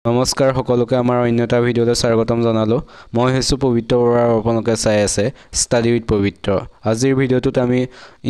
নমস্কাৰ সকলোকে আমাৰ অন্য এটা ভিডিঅ'লৈ স্বাগতম জনালোঁ। মই হৈছোঁ পবিত্ৰ বৰা আৰু আপোনালোকে চাই আছে ষ্টাডি উইথ পবিত্ৰ। আজিৰ ভিডিঅ'টোত আমি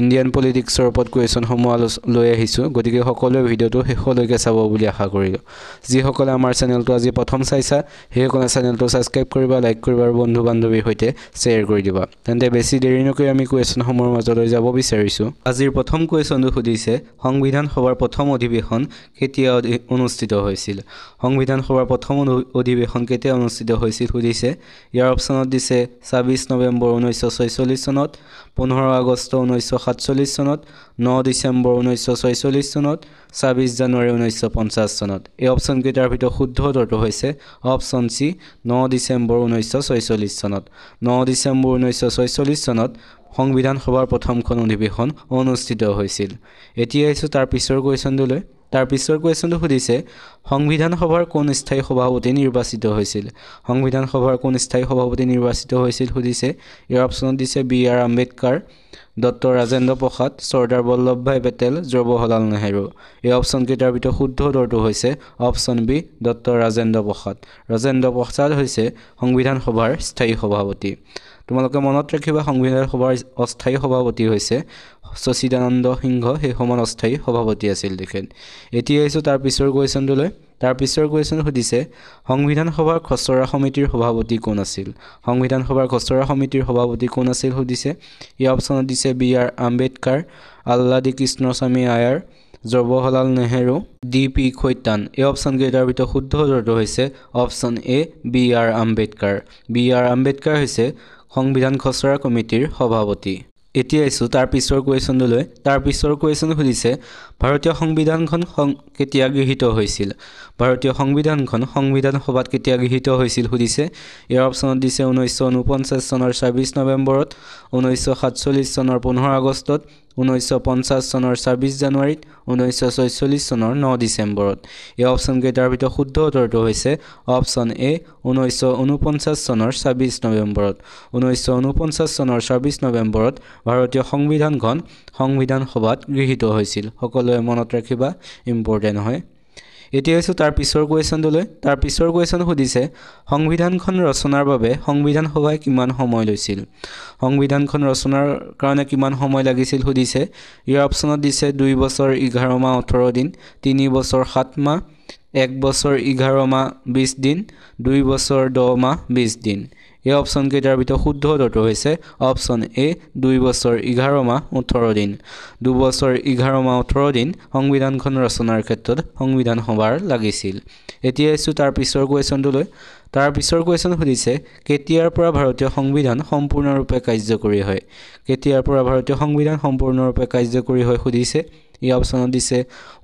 ইণ্ডিয়ান পলিটিক্সৰ ওপৰত কুৱেশ্যনসমূহ লৈ আহিছোঁ, গতিকে সকলোৱে ভিডিঅ'টো শেষলৈকে চাব বুলি আশা কৰিলোঁ। যিসকলে আমাৰ চেনেলটো আজি প্ৰথম চাইছা সেইসকলে চেনেলটো ছাবস্ক্ৰাইব কৰিবা, লাইক কৰিবা আৰু বন্ধু বান্ধৱীৰ সৈতে শ্বেয়াৰ কৰি দিবা। তেন্তে বেছি দেৰি নকৰি আমি কুৱেশ্যনসমূহৰ মাজলৈ যাব বিচাৰিছোঁ। আজিৰ প্ৰথম কুৱেশ্যনটো সুধিছে, সংবিধান সভাৰ প্ৰথম অধিৱেশন কেতিয়া অনুষ্ঠিত হৈছিল? সংবিধান সভাৰ প্ৰথম অধিৱেশন কেতিয়া অনুষ্ঠিত হৈছিল সুধিছে। ইয়াৰ অপশ্যনত দিছে ২৬ নৱেম্বৰ ১৯৪৬ চনত, ১৫ আগষ্ট ১৯৪৭ চনত, ৯ ডিচেম্বৰ ১৯৪৬ চনত, ২৬ জানুৱাৰী ১৯৫০ চনত। এই অপশ্যনকেইটাৰ ভিতৰত শুদ্ধ উত্তৰটো হৈছে অপশ্যন চি, ৯ ডিচেম্বৰ ১৯৪৬ চনত। ৯ ডিচেম্বৰ ১৯৪৬ চনত সংবিধান সভাৰ প্ৰথমখন অধিৱেশন অনুষ্ঠিত হৈছিল। এতিয়া আহিছোঁ তাৰ পিছৰ কুৱেশ্যনটোলৈ। তাৰ পিছৰ কুৱেশ্যনটো সুধিছে, সংবিধান সভাৰ কোন স্থায়ী সভাপতি নিৰ্বাচিত হৈছিল? সংবিধান সভাৰ কোন স্থায়ী সভাপতি নিৰ্বাচিত হৈছিল সুধিছে। ইয়াৰ অপশ্যনত দিছে বি.আৰ. আম্বেদকাৰ, ডক্টৰ ৰাজেন্দ্ৰ প্ৰসাদ, চৰ্দাৰ বল্লভভাই পেটেল, জৱাহৰলাল নেহৰু। এই অপশ্যনকেইটাৰ ভিতৰত শুদ্ধ উত্তৰটো হৈছে option B, doctor Rajendra Prasad. Rajendra Prasad হৈছে সংবিধান সভাৰ স্থায়ী সভাপতি। তোমালোকে মনত ৰাখিবা, সংবিধান সভাৰ অস্থায়ী সভাপতি হৈছে সচিদানন্দ সিংহ, সেই সময়ত অস্থায়ী সভাপতি আছিল তেখেত। এতিয়া আহিছোঁ তাৰ পিছৰ কুৱেশ্যনটোলৈ। তাৰ পিছৰ কুৱেশ্যন সুধিছে, সংবিধান সভাৰ খচৰা সমিতিৰ সভাপতি কোন আছিল? সংবিধান সভাৰ খচৰা সমিতিৰ সভাপতি কোন আছিল সুধিছে। ইয়াৰ অপশ্যনত দিছে বি.আৰ. আম্বেদকাৰ, আল্লাদী কৃষ্ণস্বামী আয়াৰ, জৱাহৰলাল নেহৰু, ডি.পি. খৈতান। এই অপশ্যনকেইটাৰ ভিতৰত শুদ্ধ উত্তৰটো হৈছে option A, BR. Ambedkar. BR. Ambedkar হৈছে সংবিধান খচৰা কমিটিৰ সভাপতি। এতিয়া আহিছোঁ তাৰ পিছৰ কুৱেশ্যনটোলৈ। তাৰ পিছৰ কুৱেশ্যন সুধিছে, ভাৰতীয় সংবিধানখন কেতিয়া গৃহীত হৈছিল? ভাৰতীয় সংবিধানখন সংবিধান সভাত কেতিয়া গৃহীত হৈছিল সুধিছে। ইয়াৰ অপশ্যনত দিছে ১৯৪৯ চনৰ ২৬ নৱেম্বৰত, ১৯৪৭ চনৰ ১৫ আগষ্টত, ১৯৫০ চনৰ ২৬ জানুৱাৰীত, ১৯৪৬ চনৰ ৯ ডিচেম্বৰত। এই অপশ্যনকেইটাৰ ভিতৰত শুদ্ধ উত্তৰটো হৈছে অপশ্যন এ, ১৯৪৯ চনৰ ২৬ নৱেম্বৰত। ১৯৪৯ চনৰ ২৬ নৱেম্বৰত ভাৰতীয় সংবিধানখন সংবিধান সভাত গৃহীত হৈছিল। সকলোৱে মনত ৰাখিবা, ইম্পৰ্টেণ্ট হয়। এতিয়া হৈছোঁ তাৰ পিছৰ কুৱেশ্যনটোলৈ। তাৰ পিছৰ কুৱেশ্যন সুধিছে, সংবিধানখন ৰচনাৰ বাবে সংবিধান সভাই কিমান সময় লৈছিল? সংবিধানখন ৰচনাৰ কাৰণে কিমান সময় লাগিছিল সুধিছে। ইয়াৰ অপশ্যনত দিছে ২ বছৰ ১১ মাহ ১৮ দিন, ৩ বছৰ ৭ মাহ, ১ বছৰ ১১ মাহ ২০ দিন, ২ বছৰ ১০ মাহ ২০ দিন। এই অপশ্যনকেইটাৰ ভিতৰত শুদ্ধ উত্তৰটো হৈছে অপশ্যন এ, ২ বছৰ ১১ মাহ ১৮ দিন। ২ বছৰ ১১ মাহ ১৮ দিন সংবিধানখন ৰচনাৰ ক্ষেত্ৰত সংবিধান সভাৰ লাগিছিল। এতিয়া আহিছোঁ তাৰ পিছৰ কুৱেশ্যনটোলৈ। তাৰ পিছৰ কুৱেশ্যন সুধিছে, কেতিয়াৰ পৰা ভাৰতীয় সংবিধান সম্পূৰ্ণৰূপে কাৰ্যকৰী হয়? কেতিয়াৰ পৰা ভাৰতীয় সংবিধান সম্পূৰ্ণৰূপে কাৰ্যকৰী হয় সুধিছে। এই অপশ্যনত দিছে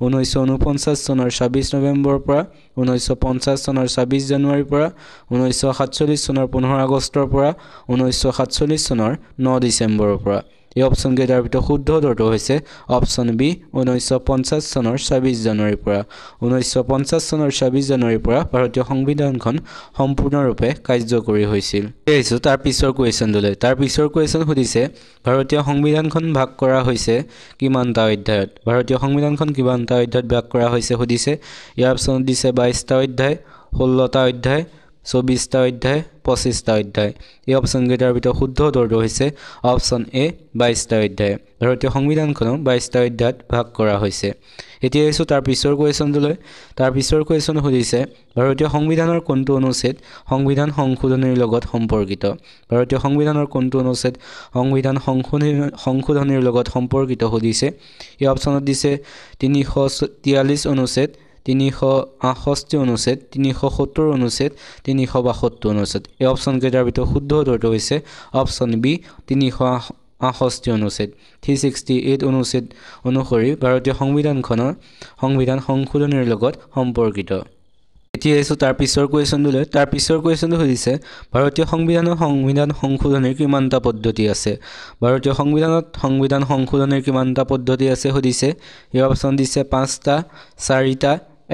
১৯৪৯ চনৰ ২৬ নৱেম্বৰৰ পৰা, ১৯৫০ চনৰ ২৬ জানুৱাৰীৰ পৰা, ১৯৪৭ চনৰ ১৫ আগষ্টৰ পৰা, ১৯৪৭ চনৰ ৯ ডিচেম্বৰৰ পৰা। এই অপশ্যনকেইটাৰ ভিতৰত শুদ্ধ উত্তৰটো হৈছে অপশ্যন বি, ১৯৫০ চনৰ ২৬ জানুৱাৰীৰ পৰা। ১৯৫০ চনৰ ২৬ জানুৱাৰীৰ পৰা ভাৰতীয় সংবিধানখন সম্পূৰ্ণৰূপে কাৰ্যকৰী হৈছিল। আহিছোঁ তাৰ পিছৰ কুৱেশ্যনটোলৈ। তাৰ পিছৰ কুৱেশ্যন সুধিছে, ভাৰতীয় সংবিধানখন ভাগ কৰা হৈছে কিমানটা অধ্যায়ত? ভাৰতীয় সংবিধানখন কিমানটা অধ্যায়ত ভাগ কৰা হৈছে সুধিছে। ইয়াৰ অপশ্যনত দিছে ২২টা অধ্যায়, ১৬টা অধ্যায়, ২৪টা অধ্যায়, ২৫টা অধ্যায়। এই অপশ্যনকেইটাৰ ভিতৰত শুদ্ধ উত্তৰটো হৈছে অপশ্যন এ, ২২টা অধ্যায়। ভাৰতীয় সংবিধানখনক ২২টা অধ্যায়ত ভাগ কৰা হৈছে। এতিয়া আহিছোঁ তাৰ পিছৰ কুৱেশ্যনটোলৈ। তাৰ পিছৰ কুৱেশ্যন সুধিছে, ভাৰতীয় সংবিধানৰ কোনটো অনুচ্ছেদ সংবিধান সংশোধনীৰ লগত সম্পৰ্কিত? ভাৰতীয় সংবিধানৰ কোনটো অনুচ্ছেদ সংবিধান সংশোধনীৰ লগত সম্পৰ্কিত সুধিছে। এই অপশ্যনত দিছে ৩৪৩ অনুচ্ছেদ, ৩৬৮ অনুচ্ছেদ, ৩৭০ অনুচ্ছেদ, ৩৬২ অনুচ্ছেদ। এই অপশ্যনকেইটাৰ ভিতৰত শুদ্ধ উত্তৰটো হৈছে অপশ্যন বি, ৩৬৮ অনুচ্ছেদ। ৩৬৮ অনুচ্ছেদ অনুসৰি ভাৰতীয় সংবিধানখনৰ সংবিধান সংশোধনীৰ লগত সম্পৰ্কিত। এতিয়া আহিছোঁ তাৰ পিছৰ কুৱেশ্যনটোলৈ। তাৰ পিছৰ কুৱেশ্যনটো সুধিছে, ভাৰতীয় সংবিধানত সংবিধান সংশোধনীৰ কিমানটা পদ্ধতি আছে? ভাৰতীয় সংবিধানত সংবিধান সংশোধনীৰ কিমানটা পদ্ধতি আছে সুধিছে। ইয়াৰ অপশ্যন দিছে ৫টা, ৪টা,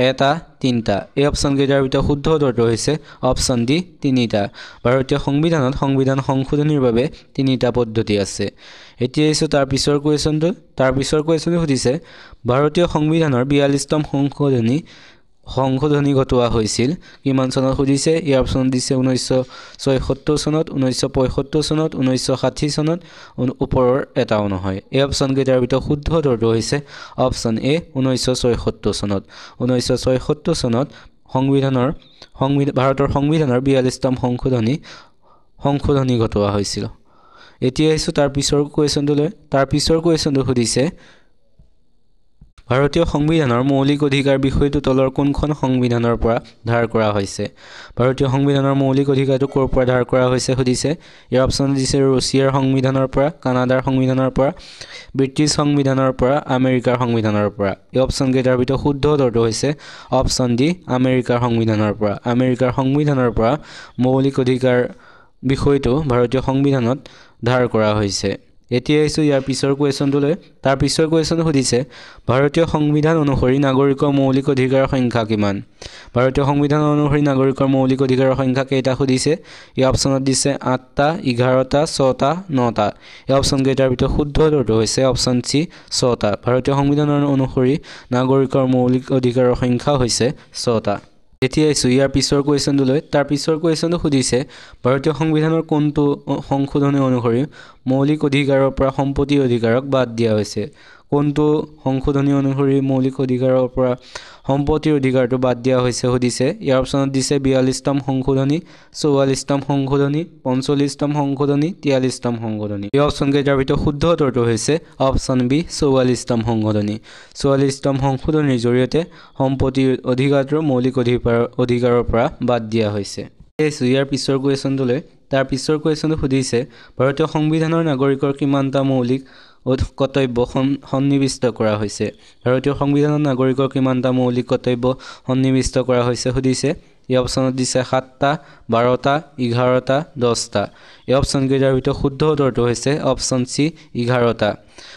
এটা, ৩টা। এই অপশ্যনকেইটাৰ ভিতৰত শুদ্ধ উত্তৰটো হৈছে অপশ্যন ডি, ৩টা। ভাৰতীয় সংবিধানত সংবিধান সংশোধনীৰ বাবে ৩টা পদ্ধতি আছে। এতিয়া আহিছোঁ তাৰ পিছৰ কুৱেশ্যনটো। তাৰ পিছৰ কুৱেশ্যনটো সুধিছে, ভাৰতীয় সংবিধানৰ ৪২তম সংশোধনী সংশোধনী ঘটোৱা হৈছিল কিমান চনত সুধিছে ইয়াৰ অপচন দিছে 1976 চনত 1975 চনত 1960 চনত ওপৰৰ এটাও নহয় এই অপচন কেইটাৰ ভিতৰত শুদ্ধ উত্তৰটো হৈছে অপচন এ 1976 চনত 1976 চনত ভাৰতৰ সংবিধানৰ 42তম সংশোধনী ঘটোৱা হৈছিল এতিয়া আহিছো তাৰ পিছৰ কোৱেশ্যনটোলৈ তাৰ পিছৰ কোৱেশ্যনটো সুধিছে ভাৰতীয় সংবিধানৰ মৌলিক অধিকাৰ বিষয়টো তলৰ কোনখন সংবিধানৰ পৰা ধাৰ কৰা হৈছে ভাৰতীয় সংবিধানৰ মৌলিক অধিকাৰটো ক'ৰ পৰা ধাৰ কৰা হৈছে সুধিছে ইয়াৰ অপচন দিছে ৰুছিয়াৰ সংবিধানৰ পৰা কানাডাৰ সংবিধানৰ পৰা ব্ৰিটিছ সংবিধানৰ পৰা আমেৰিকাৰ সংবিধানৰ পৰা এই অপচন কেইটাৰ ভিতৰত শুদ্ধ উত্তৰটো হৈছে অপচন ডি আমেৰিকাৰ সংবিধানৰ পৰা মৌলিক অধিকাৰ বিষয়টো ভাৰতীয় সংবিধানত ধাৰ কৰা হৈছে এতিয়া আহিছো ইয়াৰ পিছৰ কোৱেশ্যনটোলৈ তাৰ পিছৰ কোৱেশ্যন সুধিছে ভাৰতীয় সংবিধান অনুসৰি নাগৰিকৰ মৌলিক অধিকাৰৰ সংখ্যা কিমান ভাৰতীয় সংবিধান অনুসৰি নাগৰিকৰ মৌলিক অধিকাৰৰ সংখ্যা কেইটা সুধিছে এই অপচনত দিছে 8টা 11টা 6টা 9টা এই অপচন কেইটাৰ ভিতৰত শুদ্ধ উত্তৰটো হৈছে অপচন সি 6টা ভাৰতীয় সংবিধান অনুসৰি নাগৰিকৰ মৌলিক অধিকাৰৰ সংখ্যা হৈছে 6টা এতিয়া আহিছো ইয়াৰ পিছৰ কোৱেশ্যনটোলৈ তাৰ পিছৰ কোৱেশ্যনটো সুধিছে ভাৰতীয় সংবিধানৰ কোনটো সংশোধনী অনুসৰি মৌলিক অধিকাৰৰ পৰা সম্পত্তি অধিকাৰক বাদ দিয়া হৈছে কোনটো সংশোধনী অনুসৰি মৌলিক অধিকাৰৰ পৰা সম্পত্তিৰ অধিকাৰটো বাদ দিয়া হৈছে সুধিছে ইয়াৰ অপচনত দিছে 42তম সংশোধনী 44তম সংশোধনী 45তম সংশোধনী 43তম সংশোধনী এই অপচন কেইটাৰ ভিতৰত শুদ্ধ উত্তৰটো হৈছে অপচন বি 44তম সংশোধনী 44তম সংশোধনীৰ জৰিয়তে সম্পত্তিৰ অধিকাৰটো মৌলিক অধিকাৰৰ পৰা বাদ দিয়া হৈছে ইয়াৰ পিছৰ কোৱেশ্যনটোলৈ তাৰ পিছৰ কোৱেশ্যনটো সুধিছে ভাৰতীয় সংবিধানৰ নাগৰিকৰ কিমানটা মৌলিক কৰ্তব্য সন্নিৱিষ্ট কৰা হৈছে ভাৰতীয় সংবিধানৰ নাগৰিকৰ কিমানটা মৌলিক কৰ্তব্য সন্নিৱিষ্ট কৰা হৈছে সুধিছে এই অপচনত দিছে 7টা 12টা 11টা 10টা এই অপচন কেইটাৰ ভিতৰত শুদ্ধ উত্তৰটো হৈছে অপচন সি 11টা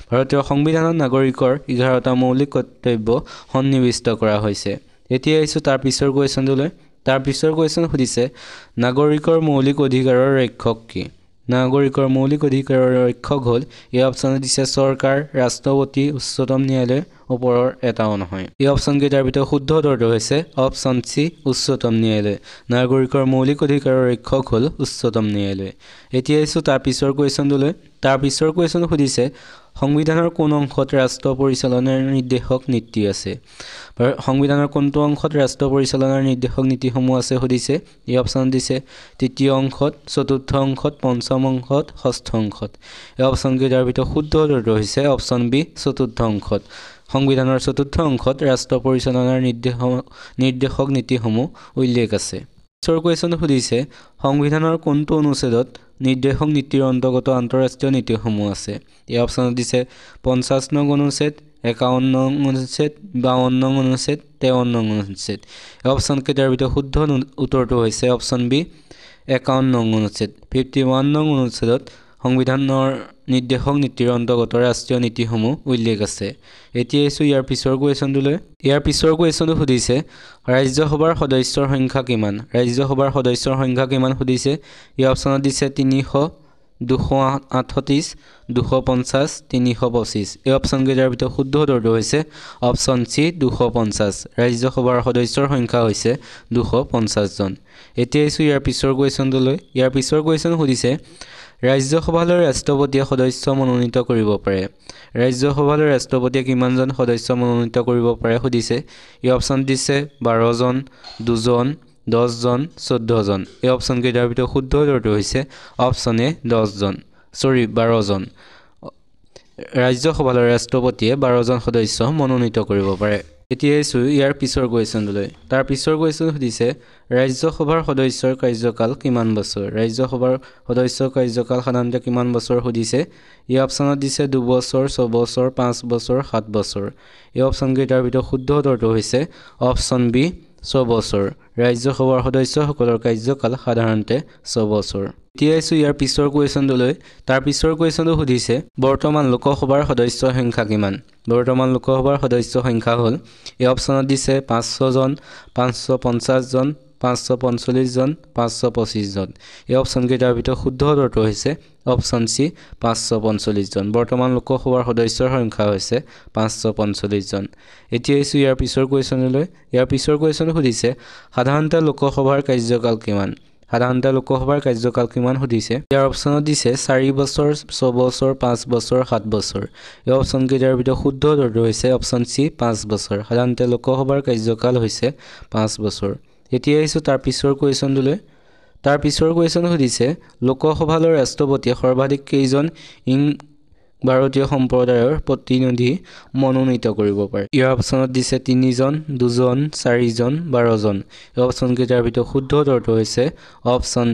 ভাৰতীয় সংবিধানত নাগৰিকৰ 11টা মৌলিক কৰ্তব্য সন্নিৱিষ্ট কৰা হৈছে এতিয়া আহিছো তাৰ পিছৰ কোৱেশ্যনটোলৈ তাৰ পিছৰ কোৱেশ্যন সুধিছে নাগৰিকৰ মৌলিক অধিকাৰৰ ৰক্ষক কি নাগৰিকৰ মৌলিক অধিকাৰৰ ৰক্ষক হ'ল এই অপচনত দিছে চৰকাৰ ৰাষ্ট্ৰপতি উচ্চতম ন্যায়ালয়ৰ ওপৰৰ এটাও নহয় এই অপচন কেইটাৰ ভিতৰত শুদ্ধ উত্তৰটো হৈছে অপচন সি উচ্চতম ন্যায়ালয় নাগৰিকৰ মৌলিক অধিকাৰৰ ৰক্ষক হ'ল উচ্চতম ন্যায়ালয় এতিয়া আহিছো তাৰ পিছৰ কোৱেশ্যনটোলৈ তাৰ পিছৰ কোৱেশ্যন সুধিছে সংবিধানৰ কোন অংশত ৰাষ্ট্ৰ পৰিচালনাৰ নিৰ্দেশক নীতি আছে সংবিধানৰ কোনটো অংশত ৰাষ্ট্ৰ পৰিচালনাৰ নিৰ্দেশক নীতিসমূহ আছে সুধিছে এই অপচন দিছে তৃতীয় অংশত চতুৰ্থ অংশত পঞ্চম অংশত ষষ্ঠ অংশত এই অপচন কেইটাৰ ভিতৰত শুদ্ধ উত্তৰটো হৈছে অপচন বি চতুৰ্থ অংশত সংবিধানৰ চতুৰ্থ অংশত ৰাষ্ট্ৰ পৰিচালনাৰ নিৰ্দেশক নীতিসমূহ উল্লেখ আছে পিছৰ কুৱেশ্যনটো সুধিছে সংবিধানৰ কোনটো অনুচ্ছেদত নিৰ্দেশক নীতিৰ অন্তৰ্গত আন্তঃৰাষ্ট্ৰীয় নীতিসমূহ আছে এই অপচনত দিছে 50 নং অনুচ্ছেদ 51 নং অনুচ্ছেদ 52 নং অনুচ্ছেদ 53 নং অনুচ্ছেদ এই অপচন কেইটাৰ ভিতৰত শুদ্ধ উত্তৰটো হৈছে অপচন বি 51 নং অনুচ্ছেদ 51 নং অনুচ্ছেদত সংবিধানৰ নিৰ্দেশক নীতিৰ অন্তৰ্গত ৰাষ্ট্ৰীয় নীতিসমূহ উল্লেখ আছে এতিয়া এসো ইয়াৰ পিছৰ কুৱেশ্যনটোলৈ ইয়াৰ পিছৰ কুৱেশ্যনটো সুধিছে ৰাজ্যসভাৰ সদস্যৰ সংখ্যা কিমান ৰাজ্যসভাৰ সদস্যৰ সংখ্যা কিমান সুধিছে এই অপচনত দিছে 300 238 250 325 এই অপচন কেইটাৰ ভিতৰত শুদ্ধ উত্তৰটো হৈছে অপচন সি 250 ৰাজ্যসভাৰ সদস্যৰ সংখ্যা হৈছে 250 জন এতিয়া এসো ইয়াৰ পিছৰ কুৱেশ্যনটোলৈ ইয়াৰ পিছৰ কুৱেশ্যন সুধিছে ৰাজ্যসভালৈ ৰাষ্ট্ৰপতিয়ে সদস্য মনোনীত কৰিব পাৰে ৰাজ্যসভালৈ ৰাষ্ট্ৰপতিয়ে কিমানজন সদস্য মনোনীত কৰিব পাৰে সুধিছে এই অপচন দিছে 12 জন 2 জন 10 জন 14 জন এই অপচন কেইটাৰ ভিতৰত শুদ্ধ উত্তৰটো হৈছে অপচন এ 12 জন ৰাজ্যসভালৈ ৰাষ্ট্ৰপতিয়ে 12 জন সদস্য মনোনীত কৰিব পাৰে এতিয়া এসো ইয়াৰ পিছৰ কুৱেশ্যনটোলৈ তাৰ পিছৰ কুৱেশ্যন সুধিছে ৰাজ্যসভাৰ সদস্যৰ কাৰ্যকাল কিমান বছৰ ৰাজ্যসভাৰ সদস্যৰ কাৰ্যকাল সাধাৰণতে কিমান বছৰ সুধিছে এই অপচনত দিছে 2 বছৰ 6 বছৰ 5 বছৰ 7 বছৰ এই অপচন কেইটাৰ ভিতৰত শুদ্ধ উত্তৰটো হৈছে অপচন বি 6 বছৰ ৰাজ্যসভাৰ সদস্যসকলৰ কাৰ্যকাল সাধাৰণতে 6 বছৰ এতিয়া এসো ইয়াৰ পিছৰ কুৱেশ্যনটোলৈ তাৰ পিছৰ কুৱেশ্যনটো সুধিছে বৰ্তমান লোকসভাৰ সদস্যৰ সংখ্যা কিমান বৰ্তমান লোকসভাৰ সদস্যৰ সংখ্যা হ'ল এই অপচনত দিছে 500 জন 550 জন 545 জন 525 জন এই অপশন কেইটাৰ ভিতৰত শুদ্ধ উত্তৰটো হৈছে অপশন সি 545 জন বৰ্তমান লোকসভাৰ সদস্যৰ সংখ্যা হৈছে 545 জন এতিয়া ইছু ইয়াৰ পিছৰ কোৱেশ্যনলৈ ইয়াৰ পিছৰ কোৱেশ্যন সুধিছে সাধাৰণতে লোকসভাৰ কাৰ্যকাল কিমান সাধাৰণতে লোকসভাৰ কাৰ্যকাল কিমান সুধিছে ইয়াৰ অপচনত দিছে 4 বছৰ 6 বছৰ 5 বছৰ 7 বছৰ এই অপচন কেইটাৰ ভিতৰত শুদ্ধ উত্তৰটো হৈছে অপচন সি 5 বছৰ সাধাৰণতে লোকসভাৰ কাৰ্যকাল হৈছে 5 বছৰ এতিয়া ইছু তাৰ পিছৰ কোৱেশ্যনলৈ তাৰ পিছৰ কোৱেশ্যন সুধিছে লোকসভালৈ ৰাষ্ট্ৰপতিয়ে সৰ্বাধিক কেইজন ভাৰতীয় সম্প্ৰদায়ৰ প্ৰতিনিধি মনোনীত কৰিব পাৰে ইয়াৰ অপচনত দিছে 3 জন 2 জন 4 জন 12 জন এই অপচন কেইটাৰ ভিতৰত শুদ্ধ উত্তৰটো হৈছে অপচন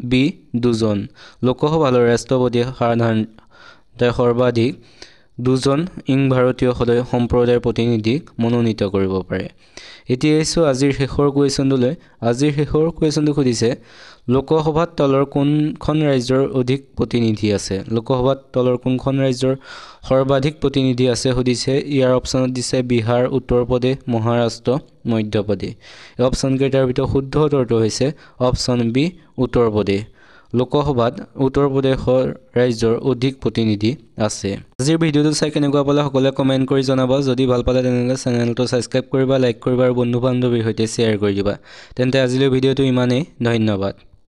বি 2 জন লোকসভালৈ ৰাষ্ট্ৰপতিয়ে সাধাৰণতে সৰ্বাধিক 2 জন ভাৰতীয় সম্প্ৰদায়ৰ প্ৰতিনিধিক মনোনীত কৰিব পাৰে এতিয়া ইছু আজিৰ শেষৰ কুৱেশ্যনলৈ আজিৰ শেষৰ কুৱেশ্যনটো সুধিছে লোকসভাত তলৰ কোনখন ৰাজ্যৰ অধিক প্ৰতিনিধি আছে লোকসভাত তলৰ কোনখন ৰাজ্যৰ সৰ্বাধিক প্ৰতিনিধি আছে সুধিছে ইয়াৰ অপচনত দিছে বিহাৰ উত্তৰ প্ৰদেশ মহাৰাষ্ট্ৰ মধ্য প্ৰদেশ এই অপচন কেইটাৰ ভিতৰত শুদ্ধ উত্তৰটো হৈছে অপচন বি উত্তৰ প্ৰদেশ লোকসভাত উত্তৰ প্ৰদেশৰ ৰাজ্যৰ অধিক প্ৰতিনিধি আছে আজিৰ ভিডিঅটো চাই কেনেকুৱা পালে সকলোৱে কমেন্ট কৰি জনাব যদি ভাল পালে তেনে চেনেলটো সাবস্ক্ৰাইব কৰিবা লাইক কৰিবা আৰু বন্ধু বান্ধৱীৰ সৈতে শ্বেয়াৰ কৰি দিবা তেন্তে আজিলৈ ভিডিঅটো ইমানেই ধন্যবাদ